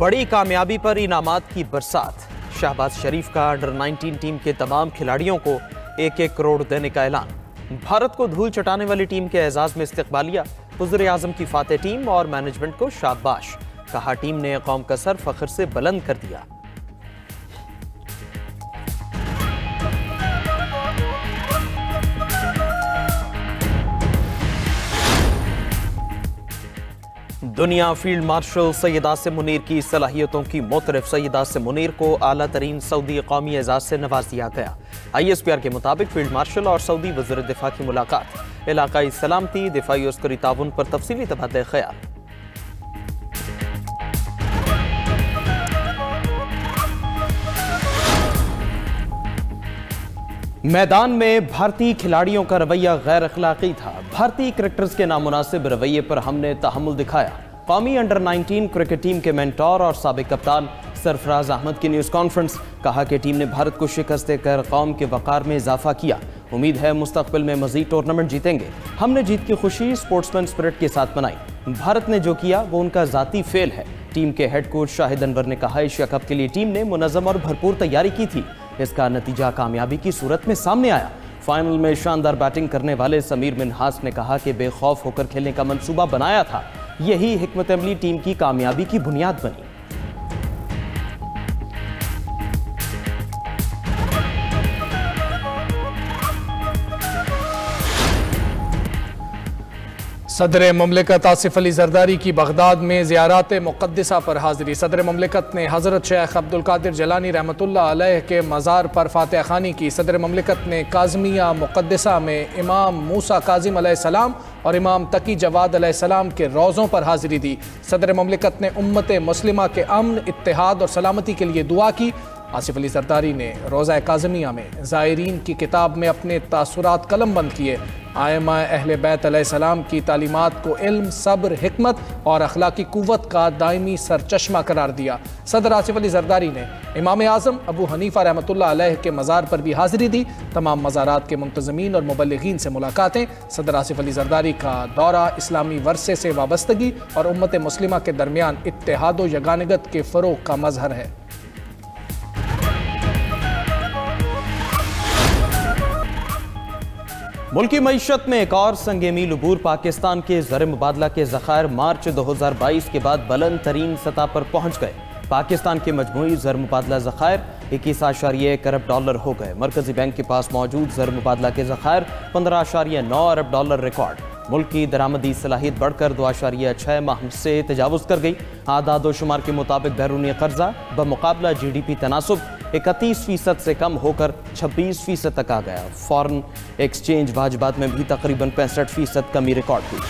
बड़ी कामयाबी पर इनामात की बरसात। शहबाज शरीफ का अंडर 19 टीम के तमाम खिलाड़ियों को 1-1 करोड़ देने का ऐलान। भारत को धूल चटाने वाली टीम के एजाज में इस्तकबालिया। वज़ीर आज़म की फातेह टीम और मैनेजमेंट को शाबाश। कहा टीम ने कौम का सर फख्र से बुलंद कर दिया। दुनिया फील्ड मार्शल सैयद आसिम मुनीर की सलाहियतों की मोतरफ सैयद आसिम मुनीर को आला तरीन सऊदी कौमी एजाज से नवाज दिया गया। ISPR के मुताबिक फील्ड मार्शल और सऊदी वज़ीर दिफा की मुलाकात। इलाकाई सलामती, दिफाई अस्करी ताउन पर तफसीली तबादला ख्याल। मैदान में भारतीय खिलाड़ियों का रवैया गैर अखलाकी था। भारतीय क्रिकेटर्स के नामुनासिब रवैये पर हमने तहम्मुल दिखाया। कौमी अंडर 19 क्रिकेट टीम के मेंटोर और साबिक कप्तान सरफराज अहमद की न्यूज़ कॉन्फ्रेंस। कहा कि टीम ने भारत को शिकस्त देकर कौम के वक़ार में इजाफा किया। उम्मीद है मुस्तकबिल में मजीद टूर्नामेंट जीतेंगे। हमने जीत की खुशी स्पोर्ट्समैन स्पिरिट के साथ मनाई। भारत ने जो किया वो उनका ज़ाती फेल है। टीम के हेड कोच शाहिद अनवर ने कहा एशिया कप के लिए टीम ने मुनज़्ज़म और भरपूर तैयारी की थी। इसका नतीजा कामयाबी की सूरत में सामने आया। फाइनल में शानदार बैटिंग करने वाले समीर मिन्हास ने कहा कि बेखौफ होकर खेलने का मंसूबा बनाया था। यही हिकमत अमली टीम की कामयाबी की बुनियाद बनी। सदर ममलिकत आसिफ अली जरदारी की बगदाद में ज़ियारत मुक़द्दिसा पर हाज़िरी। सदर ममलिकत ने हज़रत शेख अब्दुल कादिर जलानी रहमतुल्लाह अलैह के मज़ार पर फातिहा ख़ानी की। सदर ममलिकत ने काज़मिया मुक़द्दिसा में इमाम मूसा काज़िम अलैहिस्सलाम और इमाम तकी जवाद अलैहिस्सलाम के रोज़ों पर हाज़िरी दी। सदर ममलिकत ने उम्मत मुस्लिमा के अमन, इत्तेहाद और सलामती के लिए दुआ की। आसिफ अली जरदारी ने रोज़ा काज़मिया में ज़ायरीन की किताब में अपने तासुरात कलम बंद किए। आइमा अहले बैत अलैहिस्सलाम की तालीमात को इल्म, सब्र, हिकमत और अखलाकी कुव्वत का दायमी सरचश्मा करार दिया। सदर आसिफ अली जरदारी ने इमाम आज़म अबू हनीफा रहमतुल्लाह अलैह के मज़ार पर भी हाज़िरी दी। तमाम मज़ारात के मुंतज़मीन और मुबल्लिगीन से मुलाकातें। सदर आसिफ अली जरदारी का दौरा इस्लामी वर्से से वाबस्तगी और उम्मत मुस्लिमा के दरमियान इत्तेहाद व यगानगत के फ़रोग़ का मज़हर है। मुल्की मईशत में एक और संग मील अबूर। पाकिस्तान के ज़र मुबादला के ज़खायर मार्च 2022 के बाद बुलंद तरीन सतह पर पहुँच गए। पाकिस्तान के मजमूई ज़र मुबादला ज़खायर 21.1 अरब डॉलर हो गए। मरकज़ी बैंक के पास मौजूद ज़र मुबादला के ज़खायर 15.9 अरब डॉलर रिकॉर्ड। मुल्क की दरामदी सलाहियत बढ़कर 2.6 माह से तजावुज़ कर गई। आदाद व शुमार के मुताबिक बैरूनी कर्जा बमुकाबला GDP तनासुब 31% से कम होकर 26% तक आ गया। फॉरेन एक्सचेंज वाजिबात में भी तकरीबन 65% कमी रिकॉर्ड हुई।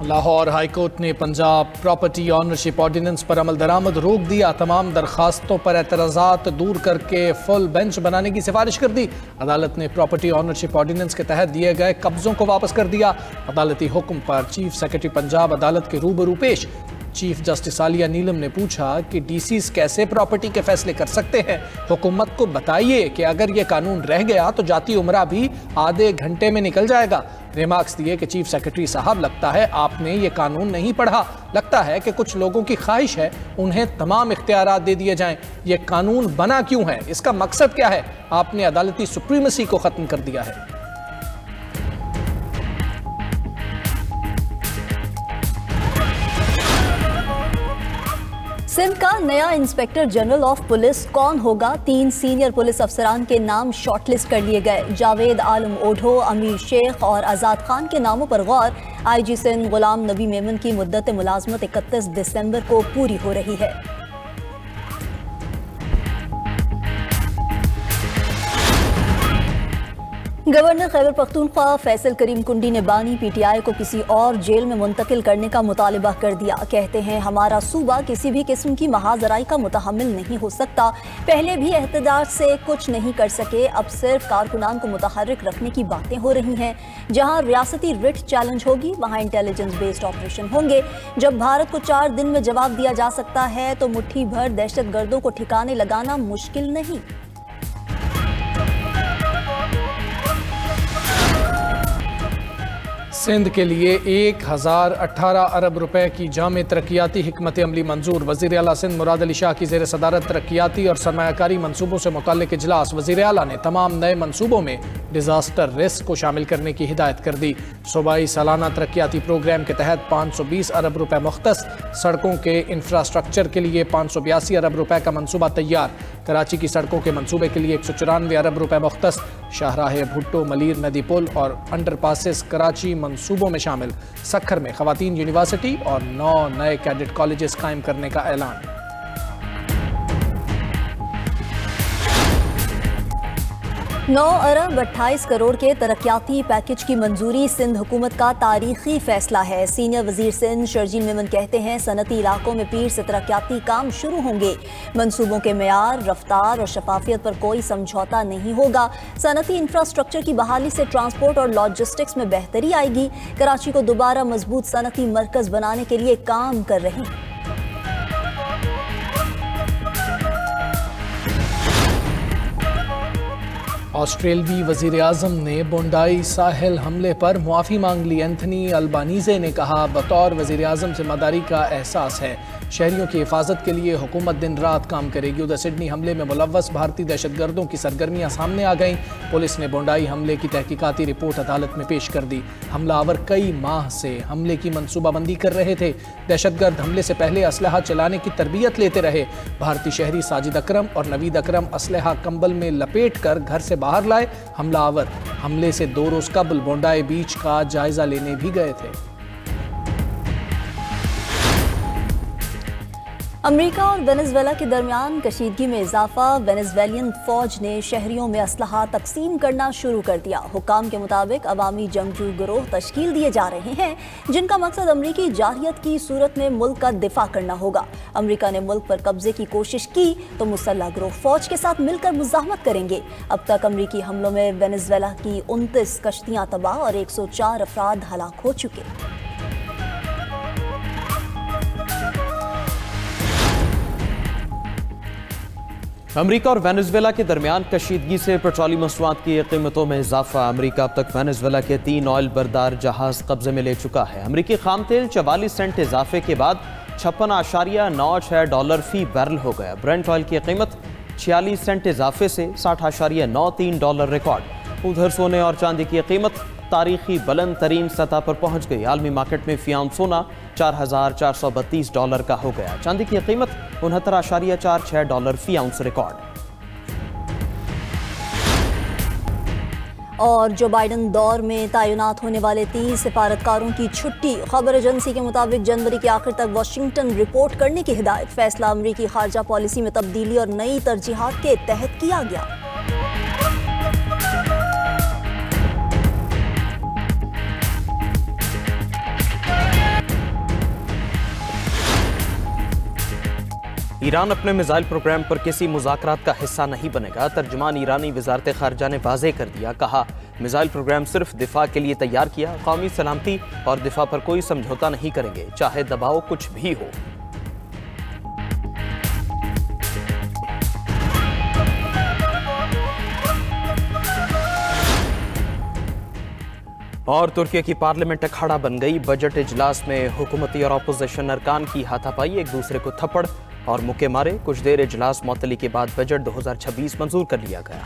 लाहौर हाई कोर्ट ने पंजाब प्रॉपर्टी ऑनरशिप ऑर्डिनेंस पर अमल दरामद रोक दिया। तमाम दरखास्तों पर एतराज़ात दूर करके फुल बेंच बनाने की सिफारिश कर दी। अदालत ने प्रॉपर्टी ऑनरशिप ऑर्डिनेंस के तहत दिए गए कब्जों को वापस कर दिया। अदालती हुक्म पर चीफ सेक्रेटरी पंजाब अदालत के रूबरू पेश। चीफ जस्टिस आलिया नीलम ने पूछा कि DCs कैसे प्रॉपर्टी के फैसले कर सकते हैं। हुकूमत को बताइए कि अगर ये कानून रह गया तो जाती उम्रा भी आधे घंटे में निकल जाएगा। रिमार्क्स दिए कि चीफ सेक्रेटरी साहब, लगता है आपने ये कानून नहीं पढ़ा। लगता है कि कुछ लोगों की ख्वाहिश है उन्हें तमाम इख्तियारात दे दिए जाएं। ये कानून बना क्यों है, इसका मकसद क्या है? आपने अदालती सुप्रीमेसी को ख़त्म कर दिया है। सिंध का नया इंस्पेक्टर जनरल ऑफ पुलिस कौन होगा? 3 सीनियर पुलिस अफसरान के नाम शॉर्टलिस्ट कर लिए गए। जावेद आलम ओढो, अमीर शेख और आज़ाद खान के नामों पर गौर। IG सिंध गुलाम नबी मेमन की मुद्दत मुलाजमत 31 दिसंबर को पूरी हो रही है। गवर्नर खैबर पख्तूनख्वा फैसल करीम कुंडी ने बानी PTI को किसी और जेल में मुंतकिल करने का मुतालिबा कर दिया। कहते हैं हमारा सूबा किसी भी किस्म की महाजराई का मुतहम्मिल नहीं हो सकता। पहले भी एहतजाज से कुछ नहीं कर सके, अब सिर्फ कारकुनान को मुतहर्रिक रखने की बातें हो रही हैं। जहां रियासती रिट चैलेंज होगी वहां इंटेलिजेंस बेस्ड ऑपरेशन होंगे। जब भारत को 4 दिन में जवाब दिया जा सकता है तो मुट्ठी भर दहशत गर्दों को ठिकाने लगाना मुश्किल नहीं। सिंध के लिए 1018 अरब रुपए की जामे तरक्याती हिकमत अमली मंजूर। वज़ीर आला सिंध मुराद अली शाह की ज़ेर सदारत तरक्याती और सरमायाकारी मनसूबों से मुताल्लिक़ इजलास। वज़ीर आला ने तमाम नए मनसूबों में डिज़ास्टर रिस्क को शामिल करने की हिदायत कर दी। सूबाई सालाना तरक्याती प्रोग्राम के तहत 520 अरब रुपए मुख्तस। सड़कों के इंफ्रास्ट्रक्चर के लिए 582 अरब रुपए का मनसूबा तैयार। कराची की सड़कों के मनसूबे के लिए 194 अरब रुपए मुख्तस। शाहराह भुट्टो मलीर नदी पुल और अंडरपासेस कराची मनसूबों में शामिल। सक्खर में खवातीन यूनिवर्सिटी और 9 नए कैडेट कॉलेजेस कायम करने का ऐलान। 9 अरब 28 करोड़ के तरक्याती पैकेज की मंजूरी सिंध हुकूमत का तारीखी फैसला है। सीनियर वजीर सिंध शर्जील मेमन कहते हैं सनती इलाकों में पीर से तरक्याती काम शुरू होंगे। मंसूबों के मेयार, रफ्तार और शफाफियत पर कोई समझौता नहीं होगा। सनती इंफ्रास्ट्रक्चर की बहाली से ट्रांसपोर्ट और लॉजिस्टिक्स में बेहतरी आएगी। कराची को दोबारा मजबूत सनती मरकज बनाने के लिए काम कर रहे हैं। ऑस्ट्रेलवी वजीर आजम ने बोंडाई साहिल हमले पर मुआफ़ी मांग ली। एंथनी अल्बानीज़े ने कहा बतौर वजीर आजम जिम्मेदारी का एहसास है, शहरियों की हिफाजत के लिए हुकूमत दिन रात काम करेगी। उधर सिडनी हमले में मुलव्वस भारतीय दहशतगर्दों की सरगर्मियां सामने आ गईं। पुलिस ने बोंडाई हमले की तहकीकाती रिपोर्ट अदालत में पेश कर दी। हमलावर कई माह से हमले की मनसूबाबंदी कर रहे थे। दहशतगर्द हमले से पहले असलहा चलाने की तरबियत लेते रहे। भारतीय शहरी साजिद अकरम और नवीद अकरम असलहा कंबल में लपेट कर घर से बाहर लाए। हमलावर हमले से 2 रोज कबल बोंडाई बीच का जायजा लेने भी गए थे। अमेरिका और वेनेजुएला के दरमियान कशीदगी में इजाफा। वेनेजुएलियन फौज ने शहरियों में असलहा तकसीम करना शुरू कर दिया। हुकाम के मुताबिक अवामी जंगजू गिरोह तश्कील दिए जा रहे हैं, जिनका मकसद अमरीकी जारहियत की सूरत में मुल्क का दिफा करना होगा। अमरीका ने मुल्क पर कब्जे की कोशिश की तो मुसल्लह गिरोह फौज के साथ मिलकर मुजाहमत करेंगे। अब तक अमरीकी हमलों में वेनेजुएला की 29 कश्तियां तबाह और 104 अफराद हलाक हो चुके। अमेरिका और वेनेजुएला के दरमियान कशीदगी से पेट्रोलियम मसनूआत की कीमतों में इजाफा। अमेरिका अब तक वेनेजुएला के 3 ऑयल बरदार जहाज कब्जे में ले चुका है। अमेरिकी खाम तेल 44 सेंट इजाफे के बाद $56.96 फी बैरल हो गया। ब्रेंट ऑयल की कीमत 46 सेंट इजाफे से $60.93 रिकॉर्ड। उधर सोने और चांदी की कीमत तारीखी बुलंद तरीन सतह पर पहुंच गई। आलमी मार्केट में फ़ी आउंस सोना $4,432 का हो गया। चांदी की कीमत $69.46 फ़ी आउंस रिकॉर्ड। और जो बाइडन दौर में तैनात होने वाले 30 सिफारतकारों की छुट्टी। खबर एजेंसी के मुताबिक जनवरी के आखिर तक वाशिंगटन रिपोर्ट करने की हिदायत। फैसला अमरीकी खारजा पॉलिसी में तब्दीली और नई तरजीहात के तहत किया गया। ईरान अपने मिसाइल प्रोग्राम पर किसी मुज़ाकरात का हिस्सा नहीं बनेगा। तर्जुमान ईरानी वज़ारत ख़ारजा ने वाज़ेह कर दिया। कहा मिसाइल प्रोग्राम सिर्फ दिफा के लिए तैयार किया। कौमी सलामती और दिफा पर कोई समझौता नहीं करेंगे, चाहे दबाव कुछ भी हो। और तुर्की की पार्लियामेंट अखाड़ा बन गई। बजट इजलास में हुकूमती और अपोजिशन अरकान की हाथापाई, एक दूसरे को थप्पड़ और मुक्के मारे। कुछ देर इजलास मुअत्तली के बाद बजट 2026 मंजूर कर लिया गया।